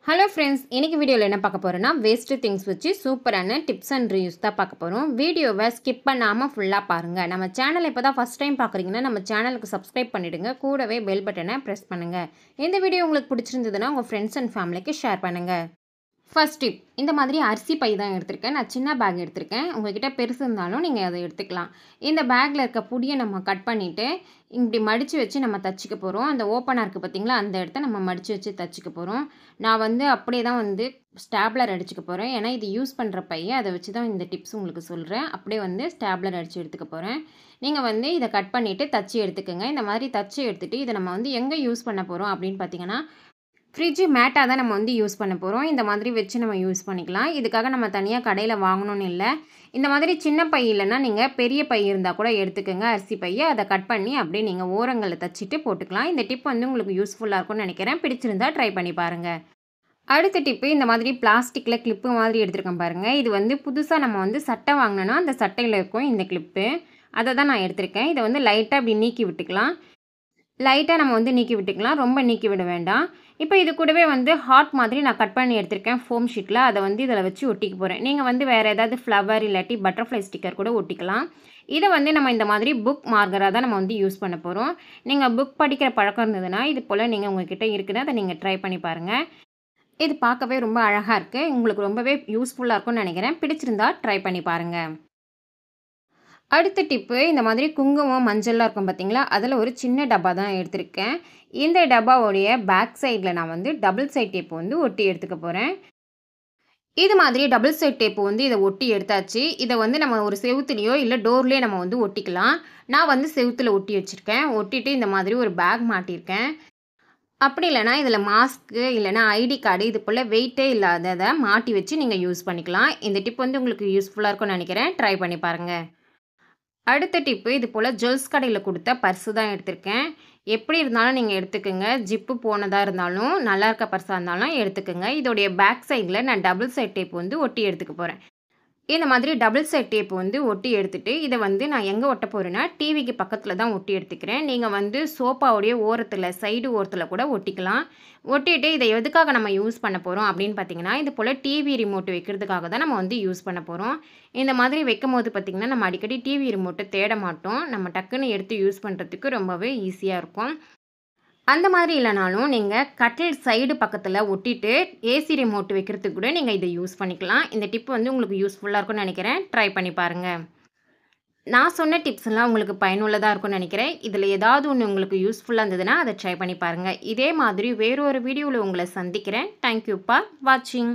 Hello friends, இன்னைக்கு வீடியோல என்ன பார்க்க போறோம்னா waste things வச்சு சூப்பரான tips and reviews தான் பார்க்க போறோம். வீடியோவை skip பண்ணாம ஃபுல்லா பாருங்க. நம்ம சேனலை இப்போதான் first time பார்க்கறீங்கன்னா நம்ம சேனலுக்கு subscribe பண்ணிடுங்க. கூடவே bell பட்டனை press பண்ணுங்க. இந்த வீடியோ உங்களுக்கு பிடிச்சிருந்ததுன்னா உங்க friends and familyக்கு share பண்ணுங்க. First tip, இந்த மாதிரி அரிசி பை தான் எடுத்திருக்கேன். நான் சின்ன பேக் எடுத்திருக்கேன். உங்ககிட்ட பெருசு இருந்தாலும் நீங்க அதை எடுத்துக்கலாம். இந்த பேக்ல இருக்க புடியை நம்ம கட் பண்ணிட்டு இப்படி மடிச்சு வச்சு நம்ம தச்சிக்க போறோம். அந்த ஓபனா இருக்கு பாத்தீங்களா, அந்த இடத்தை நம்ம மடிச்சு வச்சு தச்சிக்க போறோம். நான் அப்படியே தான் ஸ்டாப்லர் அடிச்சுக்க போறேன். ஏன்னா இது யூஸ் பண்ற பை, அதை வச்சு தான் இந்த டிப்ஸ் உங்களுக்கு சொல்றேன். அப்படியே ஸ்டாப்லர் அடிச்சு எடுத்துக்க போறேன். நீங்க இத கட் பண்ணிட்டு தச்சி எடுத்துக்கங்க. இந்த மாதிரி தச்சி எடுத்துட்டு இத நம்ம எங்க யூஸ் பண்ண போறோம் அப்படினு பாத்தீங்கன்னா ஃப்ரிட்ஜ் மேட்டா தான் நம்ம யூஸ் பண்ண போறோம். இந்த மாதிரி வெச்சு நம்ம யூஸ் பண்ணிக்கலாம். இதுக்காக நம்ம தனியா கடையில வாங்கணும்னு இல்ல. இந்த மாதிரி சின்ன பை இல்லனா நீங்க பெரிய பை இருந்தா கூட எடுத்துக்கங்க. அரிசி பையை அதை கட் பண்ணி அப்படியே நீங்க ஓரங்களை தச்சிட்டு போட்டுக்கலாம். இந்த டிப் உங்களுக்கு யூஸ்ஃபுல்லா இருக்கும்னு நினைக்கிறேன். பிடிச்சிருந்தா ட்ரை பண்ணி பாருங்க. அடுத்த டிப், இந்த மாதிரி பிளாஸ்டிக்ல கிளிப் மாதிரி எடுத்துர்க்கேன் பாருங்க. இது புதுசா நம்ம சட்டை வாங்குனோம்னா அந்த சட்டையில இருக்கும் இந்த கிளிப். அதை தான் நான் எடுத்துர்க்கேன். இதை லைட்டா அப்படி நீக்கி விட்டுக்கலாம். லைட்டா நம்ம நீக்கி விட்டுக்கலாம். ரொம்ப நீக்கி விட வேண்டாம். இப்போ இது கூடவே ஹார்ட் மாதிரி நான் கட் பண்ணி எடுத்துர்க்கேன் ஃபோம் ஷீட்ல. அதை இதில் வச்சு ஒட்டிக்க போறேன். நீங்க வேற ஏதாவது ஃப்ளவர் இல்லாட்டி பட்டர்ஃப்ளை ஸ்டிக்கர் கூட ஒட்டிக்கலாம். இதை நம்ம இந்த மாதிரி புக் மார்க்கரா தான் நம்ம யூஸ் பண்ண போறோம். நீங்க புக் படிக்கிற பழக்கம் இருந்ததுன்னா இது போல நீங்க உங்ககிட்ட இருக்குன்னா அதை நீங்க ட்ரை பண்ணி பாருங்க. இது பார்க்கவே ரொம்ப அழகா இருக்கு. உங்களுக்கு ரொம்பவே யூஸ்ஃபுல்லா இருக்கும்னு நினைக்கிறேன். பிடிச்சிருந்தா ட்ரை பண்ணி பாருங்க. அடுத்த டிப், இந்த மாதிரி குங்குமம் மஞ்சள்லாம் இருக்கும் பாத்தீங்களா, அதில் ஒரு சின்ன டப்பா தான் எடுத்திருக்கேன். இந்த டப்பாவுடைய பேக் சைடில் நான் டபுள் சைட் டேப் ஒட்டி எடுத்துக்க போறேன். இது மாதிரி டபுள் சைட் டேப் இதை ஒட்டி எடுத்தாச்சு. இதை நம்ம ஒரு செவுத்துலையோ இல்லை டோர்லேயே நம்ம ஒட்டிக்கலாம். நான் செவுத்துல ஒட்டி வச்சிருக்கேன். ஒட்டிட்டு இந்த மாதிரி ஒரு பேக் மாட்டியிருக்கேன். அப்படி இல்லைனா இதில் மாஸ்க்கு இல்லைனா ஐடி கார்டு இது போல் வெயிட்டே இல்லாததை மாட்டி வச்சு நீங்கள் யூஸ் பண்ணிக்கலாம். இந்த டிப் உங்களுக்கு யூஸ்ஃபுல்லாக இருக்கும்னு நினைக்கிறேன். ட்ரை பண்ணி பாருங்கள். அடுத்த டிப்பு, இது போல் ஜுவல்ஸ் கடையில் கொடுத்த பர்ஸு தான் எடுத்திருக்கேன். எப்படி இருந்தாலும் நீங்கள் எடுத்துக்கோங்க. ஜிப்பு போனதாக இருந்தாலும் நல்லா இருக்க பர்ஸாக இருந்தாலும் எடுத்துக்கோங்க. இதோடைய பேக் சைடில் நான் டபுள் சைட் டேப் ஒட்டி எடுத்துக்க போகிறேன். இந்த மாதிரி டபுள் சைட் டேப் ஒட்டி எடுத்துட்டு இதை நான் எங்கே ஒட்ட போகிறேன்னா டிவிக்கு பக்கத்தில் தான் ஒட்டி எடுத்துக்கிறேன். நீங்கள் சோஃபாவுடைய ஓரத்தில் சைடு ஓரத்தில் கூட ஒட்டிக்கலாம். ஒட்டிட்டு இதை எதுக்காக நம்ம யூஸ் பண்ண போகிறோம் அப்படின்னு பார்த்தீங்கன்னா, இது போல் டிவி ரிமோட் வைக்கிறதுக்காக தான் நம்ம யூஸ் பண்ண போகிறோம். இந்த மாதிரி வைக்கும் போது பார்த்திங்கன்னா நம்ம அடிக்கடி டிவி ரிமோட்டை தேட மாட்டோம். நம்ம டக்குன்னு எடுத்து யூஸ் பண்ணுறதுக்கு ரொம்பவே ஈஸியாக இருக்கும். அந்த மாதிரி இல்லைனாலும் நீங்கள் கட்டில் சைடு பக்கத்தில் ஒட்டிட்டு ஏசி ரிமோட் வைக்கிறதுக்கு கூட நீங்கள் இதை யூஸ் பண்ணிக்கலாம். இந்த டிப் உங்களுக்கு யூஸ்ஃபுல்லாக இருக்கும்னு நினைக்கிறேன். ட்ரை பண்ணி பாருங்கள். நான் சொன்ன டிப்ஸ் எல்லாம் உங்களுக்கு பயனுள்ளதாக இருக்கும்னு நினைக்கிறேன். இதில் ஏதாவது ஒன்று உங்களுக்கு யூஸ்ஃபுல்லாக இருந்ததுன்னா அதை ட்ரை பண்ணி பாருங்கள். இதே மாதிரி வேறொரு வீடியோவில் உங்களை சந்திக்கிறேன். தேங்க்யூ ஃபார் வாட்சிங்.